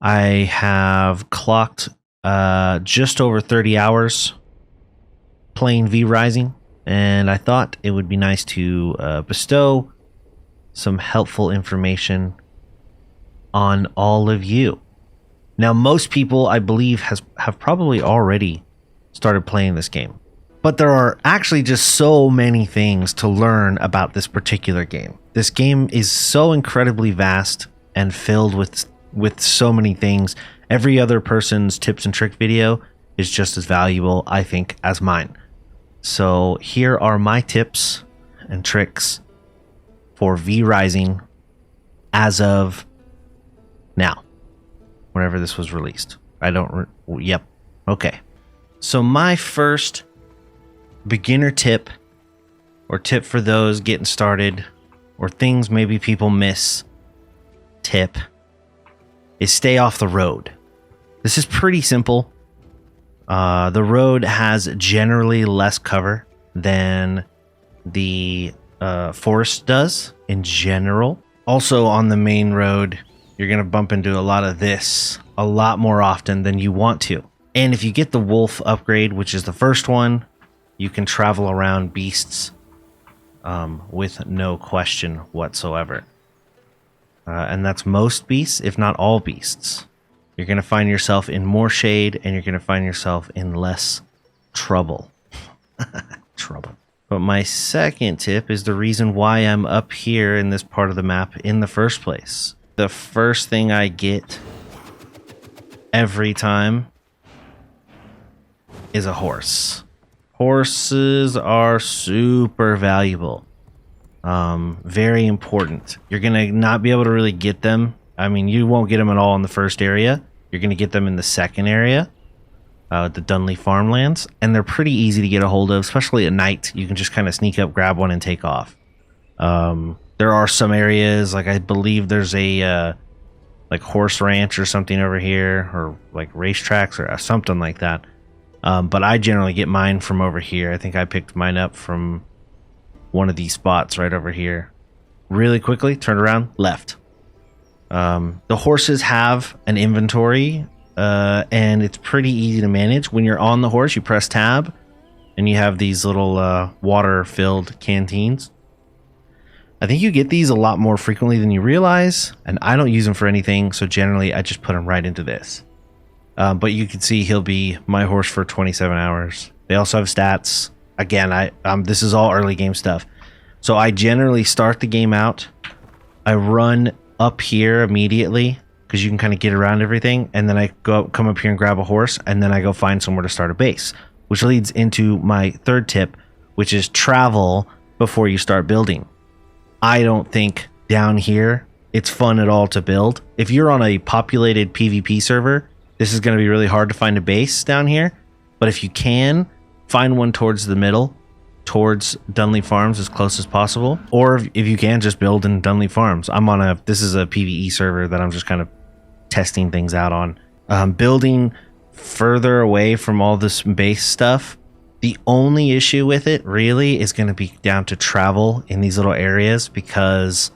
I have clocked just over 30 hours playing V Rising, and I thought it would be nice to bestow some helpful information on all of you. Now, most people, I believe, have probably already started playing this game, but there are actually just so many things to learn about this particular game. This game is so incredibly vast and filled with so many things. Every other person's tips and trick video is just as valuable, I think, as mine. So here are my tips and tricks for V Rising as of now, whenever this was released. Yep. Okay. So my first beginner tip, or tip for those getting started, or things maybe people miss tip, is stay off the road. This is pretty simple. The road has generally less cover than the forest does in general. Also, on the main road, you're going to bump into a lot of this a lot more often than you want to. And if you get the wolf upgrade, which is the first one, you can travel around beasts with no question whatsoever. And that's most beasts, if not all beasts. You're going to find yourself in more shade, and you're going to find yourself in less trouble. Trouble. But my second tip is the reason why I'm up here in this part of the map in the first place. The first thing I get every time is a horse. Horses are super valuable. Very important. You're going to not be able to really get them. I mean, you won't get them at all in the first area. You're going to get them in the second area, the Dunley Farmlands, and they're pretty easy to get a hold of, especially at night. You can just kind of sneak up, grab one, and take off. There are some areas, like I believe there's a like horse ranch or something over here, or like racetracks or something like that. But I generally get mine from over here. I think I picked mine up from one of these spots right over here. Really quickly, turn around, left. The horses have an inventory, and it's pretty easy to manage. When you're on the horse, you press tab, and you have these little water-filled canteens. I think you get these a lot more frequently than you realize, and I don't use them for anything, so generally I just put them right into this. But you can see he'll be my horse for 27 hours. They also have stats. Again, this is all early game stuff. So I generally start the game out. I run up here immediately because you can kind of get around everything, and then I come up here and grab a horse, and then I go find somewhere to start a base, which leads into my third tip, which is travel before you start building. I don't think down here it's fun at all to build. If you're on a populated PvP server, this is going to be really hard to find a base down here, but if you can, find one towards the middle, towards Dunley Farms as close as possible. Or if you can, just build in Dunley Farms. This is a PvE server that I'm just kind of testing things out on. Building further away from all this base stuff, the only issue with it really is going to be down to travel in these little areas, because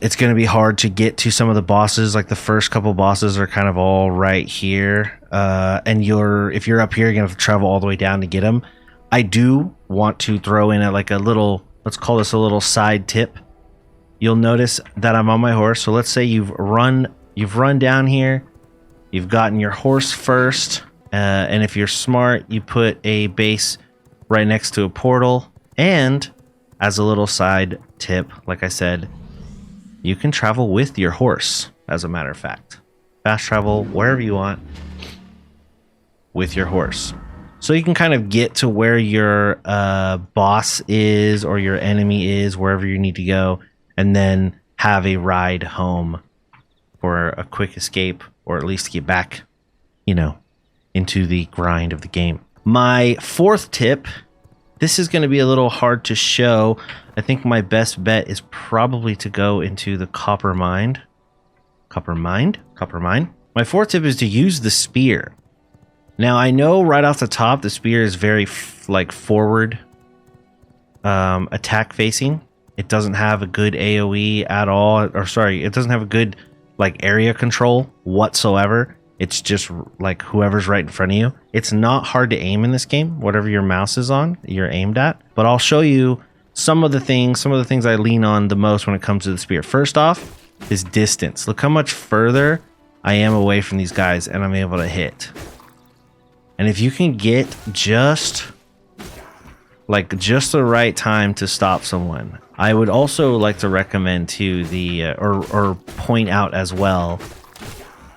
it's going to be hard to get to some of the bosses. Like the first couple bosses are kind of all right here. And if you're up here, you're going to have to travel all the way down to get them. I do want to throw in let's call this a little side tip. You'll notice that I'm on my horse. So let's say you've run down here. You've gotten your horse first. And if you're smart, you put a base right next to a portal. And as a little side tip, like I said, you can travel with your horse, as a matter of fact. Fast travel wherever you want with your horse. So you can kind of get to where your boss is or your enemy is, wherever you need to go, and then have a ride home for a quick escape, or at least get back, into the grind of the game. My fourth tip, this is going to be a little hard to show. I think my best bet is probably to go into the copper mine. Copper mine? My fourth tip is to use the spear. Now, I know right off the top, the spear is very forward attack facing. It doesn't have a good AoE at all. It doesn't have a good like area control whatsoever. It's just like whoever's right in front of you. It's not hard to aim in this game. Whatever your mouse is on, you're aimed at. But I'll show you some of the things I lean on the most when it comes to the spear. First off is distance. Look how much further I am away from these guys and I'm able to hit. And if you can get just the right time to stop someone. I would also like to recommend to the or point out as well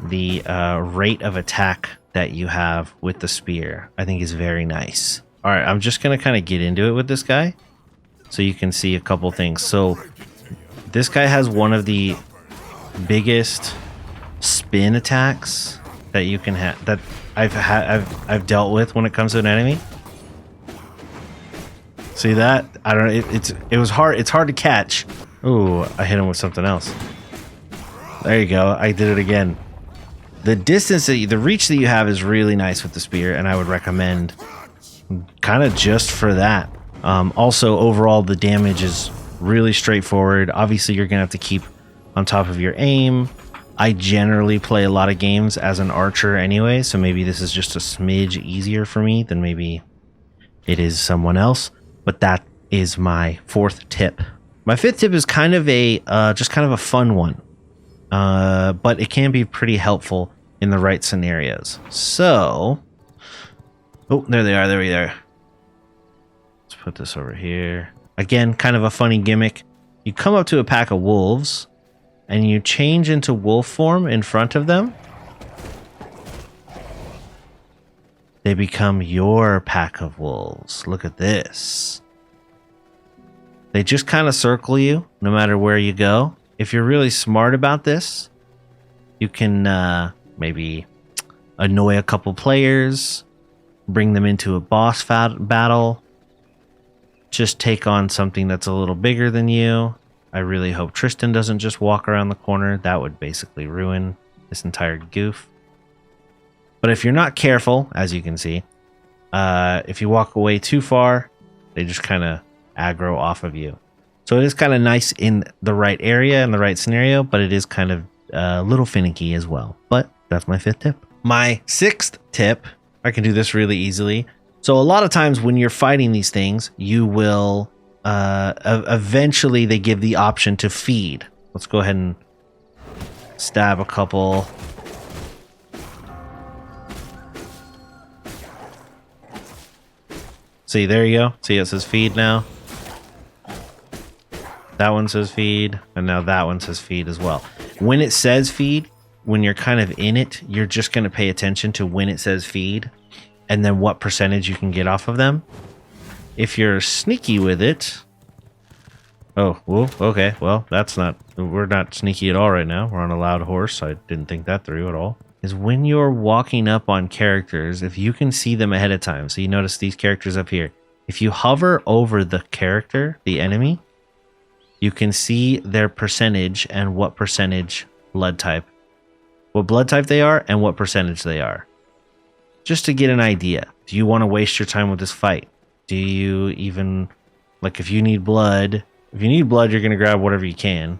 the rate of attack that you have with the spear. I think is very nice. All right, I'm just gonna kind of get into it with this guy so you can see a couple things. So this guy has one of the biggest spin attacks that you can have that I've dealt with when it comes to an enemy. See that? I don't know. It was hard. It's hard to catch. Ooh, I hit him with something else. There you go. I did it again. The distance the reach that you have is really nice with the spear, and I would recommend kind of just for that. Also, overall, the damage is really straightforward. Obviously, you're gonna have to keep on top of your aim. I generally play a lot of games as an archer anyway, so maybe this is just a smidge easier for me than maybe it is someone else. But that is my fourth tip. My fifth tip is kind of a just kind of a fun one, but it can be pretty helpful in the right scenarios. So, oh, there they are. There we are. Let's put this over here. Again, kind of a funny gimmick. You come up to a pack of wolves, and you change into wolf form in front of them. They become your pack of wolves. Look at this. They just kind of circle you no matter where you go. If you're really smart about this, you can maybe annoy a couple players, bring them into a boss battle, just take on something that's a little bigger than you. I really hope Tristan doesn't just walk around the corner. That would basically ruin this entire goof. But if you're not careful, as you can see, if you walk away too far, they just kind of aggro off of you. So it is kind of nice in the right area, in the right scenario, but it is kind of a little finicky as well. But that's my fifth tip. My sixth tip, I can do this really easily. So a lot of times when you're fighting these things, you will, eventually they give the option to feed. Let's go ahead and stab a couple. See, there you go. See, it says feed now. That one says feed, and now that one says feed as well. When it says feed, when you're kind of in it, you're just going to pay attention to when it says feed, and then what percentage you can get off of them. If you're sneaky with it... Oh, well, okay, well, we're not sneaky at all right now. We're on a loud horse. I didn't think that through at all. Is when you're walking up on characters, if you can see them ahead of time, so you notice these characters up here, if you hover over the character, the enemy, you can see their percentage and what percentage blood type they are and what percentage they are. Just to get an idea. Do you want to waste your time with this fight? Do you even, like, if you need blood, you're going to grab whatever you can.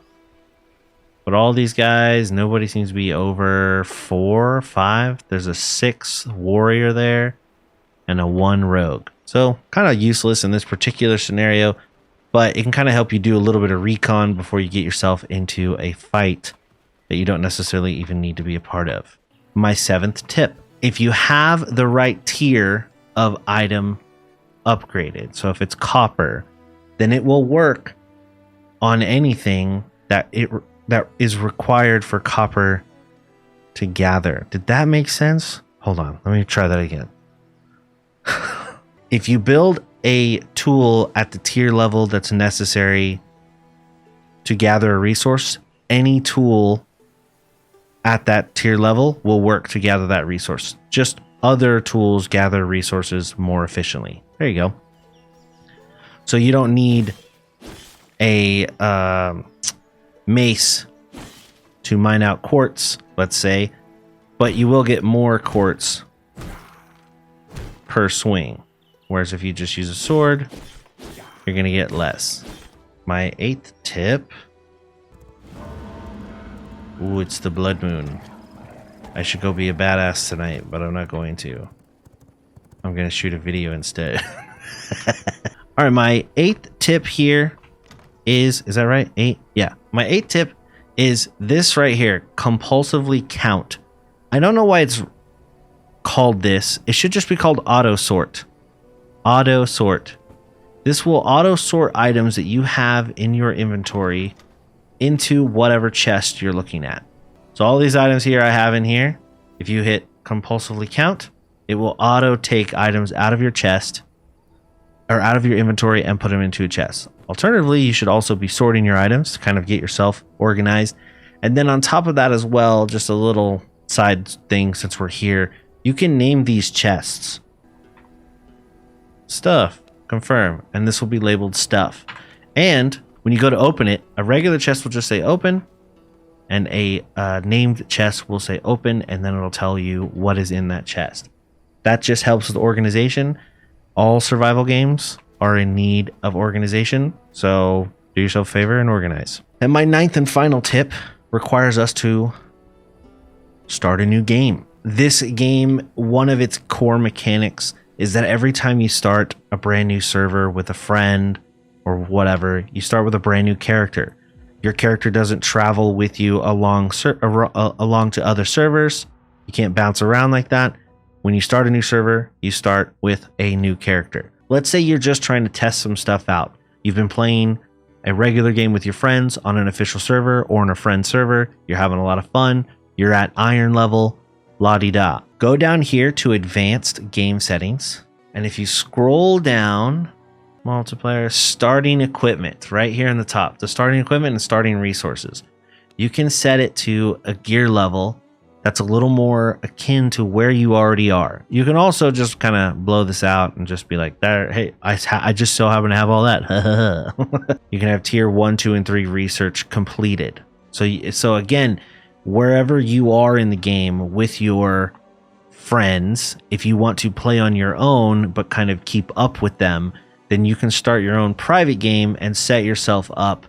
But all these guys, nobody seems to be over 4 or 5. There's a 6 warrior there and a 1 rogue. So kind of useless in this particular scenario, but it can kind of help you do a little bit of recon before you get yourself into a fight that you don't necessarily even need to be a part of. My 7th tip. If you have the right tier of item upgraded, so if it's copper, then it will work on anything that is required for copper to gather. Did that make sense? Hold on, let me try that again. If you build a tool at the tier level that's necessary to gather a resource, any tool at that tier level will work to gather that resource. Just other tools gather resources more efficiently. There you go. So you don't need a mace to mine out quartz, let's say, but you will get more quartz per swing. Whereas if you just use a sword, you're going to get less. My 8th tip Ooh, it's the blood moon. I should go be a badass tonight, but I'm not going to. I'm going to shoot a video instead. All right, my 8th tip here is that right? 8? Yeah. My 8th tip is this right here, compulsively count. I don't know why it's called this. It should just be called auto sort. Auto sort. This will auto sort items that you have in your inventory into whatever chest you're looking at. So all these items here I have in here, if you hit compulsively count, it will auto take items out of your chest or out of your inventory and put them into a chest. Alternatively, you should also be sorting your items to kind of get yourself organized. And then on top of that as well, just a little side thing since we're here, you can name these chests. Stuff, confirm, and this will be labeled stuff. And when you go to open it, a regular chest will just say open, and a named chest will say open, and then it'll tell you what is in that chest. That just helps with organization. All survival games are in need of organization, so do yourself a favor and organize. And my 9th and final tip requires us to start a new game. This game, one of its core mechanics is that every time you start a brand new server with a friend or whatever, you start with a brand new character. Your character doesn't travel with you along to other servers. You can't bounce around like that. When you start a new server, you start with a new character. Let's say you're just trying to test some stuff out. You've been playing a regular game with your friends on an official server or on a friend server. You're having a lot of fun. You're at iron level, la-di-da. Go down here to advanced game settings. And if you scroll down, multiplayer, starting equipment, right here in the top, the starting equipment and starting resources. You can set it to a gear level that's a little more akin to where you already are. You can also just kind of blow this out and just be like, there, hey, I just so happen to have all that. You can have tier 1, 2, and 3 research completed. So again, wherever you are in the game with your friends, if you want to play on your own but kind of keep up with them, then you can start your own private game and set yourself up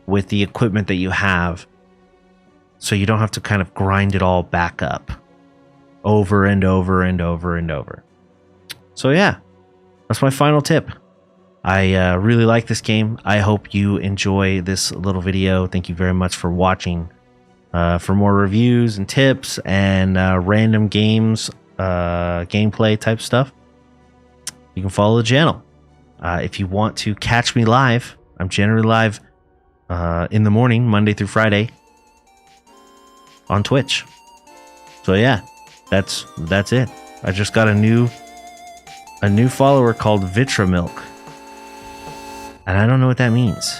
with the equipment that you have, so you don't have to kind of grind it all back up over and over and over and over. So yeah, that's my final tip. I really like this game. I hope you enjoy this little video. Thank you very much for watching. For more reviews and tips and random games, gameplay type stuff, you can follow the channel. If you want to catch me live, I'm generally live in the morning, Monday through Friday, on Twitch. So yeah, that's it. I just got a new follower called Vitra Milk, and I don't know what that means.